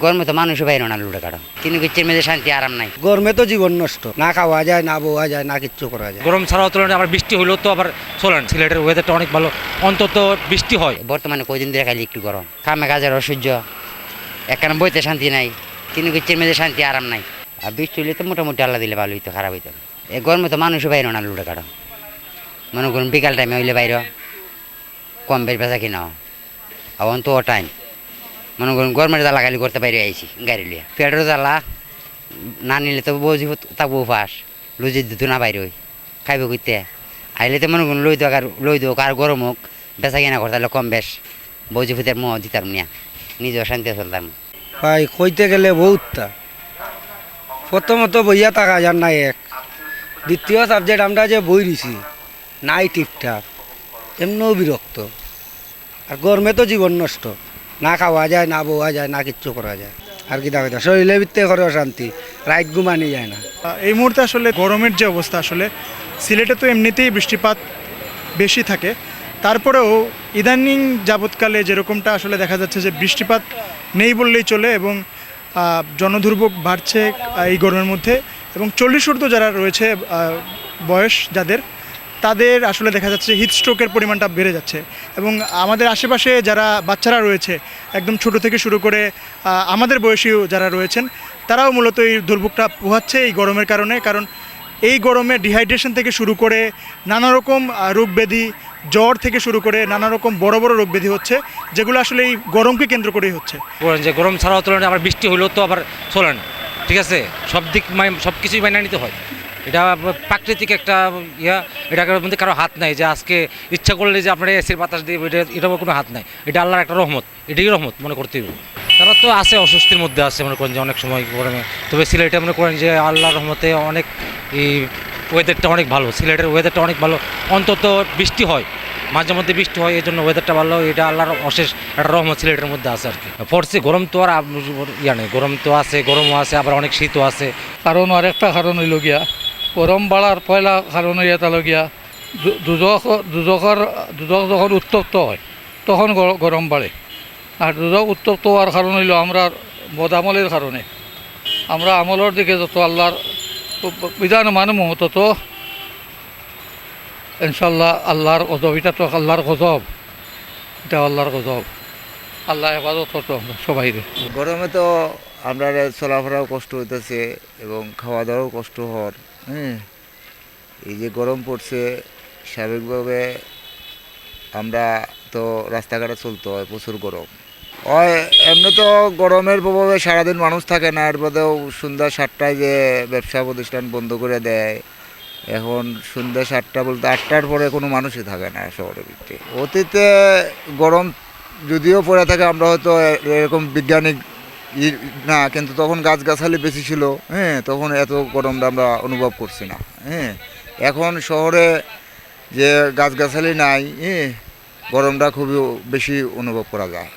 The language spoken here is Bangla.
গরমে তো মানুষও বাইরে না লুটে কাটো কিন্তু কিচ্ছের মেয়েদের শান্তি আরাম নাই। গরমে তো জীবন নষ্ট, না খাওয়া যায়, না বোয়া যায়, না কিচ্ছু করা যায়। গরম ছাড়াও তুলনায় আবার বৃষ্টি হলেও তো আবার চলেন, সিলেটের ওয়েদারটা অনেক ভালো, অন্তত বৃষ্টি হয়। বর্তমানে কয়দিন ধরে খালি একটু গরম, কামে কাজের অসহ্য, একখানে বইতে শান্তি নাই, কিন্তু কিচ্ছের মেয়েদের শান্তি আরাম নাই। আর বৃষ্টি হলে তো মোটামুটি আল্লাহ দিলে ভালো হইতো, খারাপ হইতো। এই গরমে তো মানুষও বাইরে না লুটে কাটো, মনে করুন বিকাল টাইমে হইলে বাইরে কম বেশ বেচা কিনা আর তো টাইম মনে করুন গরমের জ্বালা খালি করতে বাইরে আইছি গাড়ি লিয়া, পেটের জ্বালা না নিলে তো বজি থাকবো উপাস, লুজি দিত না বাইরে ওই খাইবে করতে আইলে তো মনে করুন লই দোক আর গরম হোক বেচা কিনা করতে কম বেশ বজি ফুতের মোহ দিতাম নিয়া নিজেও শান্তি চলতাম। ভাই কইতে গেলে বহুতটা, প্রথমত বইয়া থাকা যার নাই এক, দ্বিতীয় সাবজেক্ট আমরা যে বই দিছি নাই ঠিকঠাক, এমনিও বিরক্ত। আর গরমে তো জীবন নষ্ট, না খাওয়া যায়, না বোয়া যায়, না কিচ্ছু করা যায়। আর কি দেখা যায় শরীরের ভিত্তে করে অশান্তি, রাইট ঘুমানি যায় না। এই মুহূর্তে আসলে গরমের যে অবস্থা, আসলে সিলেটে তো এমনিতেই বৃষ্টিপাত বেশি থাকে, তারপরেও ইদানিং যাবৎকালে যেরকমটা আসলে দেখা যাচ্ছে যে বৃষ্টিপাত নেই বললেই চলে এবং জনদুর্ভোগ বাড়ছে এই গরমের মধ্যে। এবং 40 ঊর্ধ্ব যারা রয়েছে বয়স যাদের, তাদের আসলে দেখা যাচ্ছে হিটস্ট্রোকের পরিমাণটা বেড়ে যাচ্ছে। এবং আমাদের আশেপাশে যারা বাচ্চারা রয়েছে একদম ছোট থেকে শুরু করে আমাদের বয়সীও যারা রয়েছেন, তারাও মূলত এই দুর্ভোগটা পোহাচ্ছে এই গরমের কারণে। কারণ এই গরমে ডিহাইড্রেশন থেকে শুরু করে নানা রকম রোগ ব্যাধি, জ্বর থেকে শুরু করে নানা রকম বড় বড় রোগ ব্যাধি হচ্ছে, যেগুলো আসলে এই গরমকে কেন্দ্র করেই হচ্ছে। যে গরম ছাড়াও তুলনায় আবার বৃষ্টি হলেও তো আবার চলেন, ঠিক আছে, সব কিছুই মাইনে নিতে হয়। এটা প্রাকৃতিক একটা এটার মধ্যে কারো হাত নাই যে আজকে ইচ্ছা করলে যে আপনার এসির বাতাস দিয়ে এটার কোনো হাত নাই। এটা আল্লাহর একটা রহমত, এটাই রহমত মনে করতে হবে। তারা তো আছে অস্বস্তির মধ্যে আছে, মনে করেন যে অনেক সময় গরমে। তবে সিলেটে মনে করেন যে আল্লাহর রহমতে অনেক এই ওয়েদারটা অনেক ভালো, সিলেটের ওয়েদারটা অনেক ভালো, অন্তত বৃষ্টি হয়, মাঝে মধ্যে বৃষ্টি হয়, এই জন্য ওয়েদারটা ভালো। এটা আল্লাহর অশেষ একটা রহমত সিলেটের মধ্যে আছে আর কি। পড়ছে গরম তো আর নেই, গরম তো আছে, গরমও আছে, আবার অনেক শীতও আছে। কারণ আরেকটা কারণ হইল গিয়া গরম বাড়ার পয়লা কারণ হইয়া তাহলে গিয়া দুজক যখন উত্তপ্ত হয় তখন গরম বাড়ে। আর দুজক উত্তপ্ত হওয়ার কারণ হইল আমরা বদামলের কারণে। আমরা আমলের দিকে যত আল্লাহর বিধান মানব তত ইনশাল্লাহ আল্লাহর গজব, এটা তো আল্লাহর গজব, এটা আল্লাহর গজব, আল্লাহ হেফাজত করতো আমরা সবাই। গরমে তো আমরা চলাফেরাও কষ্ট হইতেছে এবং খাওয়া দাওয়াও কষ্ট হওয়ার। এই যে গরম পড়ছে, স্বাভাবিকভাবে আমরা তো রাস্তাঘাটে চলতে হয়, প্রচুর গরম হয়। এমনি তো গরমের প্রভাবে সারাদিন মানুষ থাকে না, এর মধ্যেও সন্ধ্যা 7টায় যে ব্যবসা প্রতিষ্ঠান বন্ধ করে দেয়। এখন সন্ধ্যা 7টা বলতে 8টার পরে কোনো মানুষই থাকে না শহরের ভিতরে। অতীতে গরম যদিও পড়ে থাকে, আমরা হয়তো এরকম বৈজ্ঞানিক না, কিন্তু তখন গাছগাছালি বেশি ছিল, তখন এত গরমটা আমরা অনুভব করছি না। এখন শহরে যে গাছগাছালি নাই, গরমটা খুবই বেশি অনুভব করা যায়।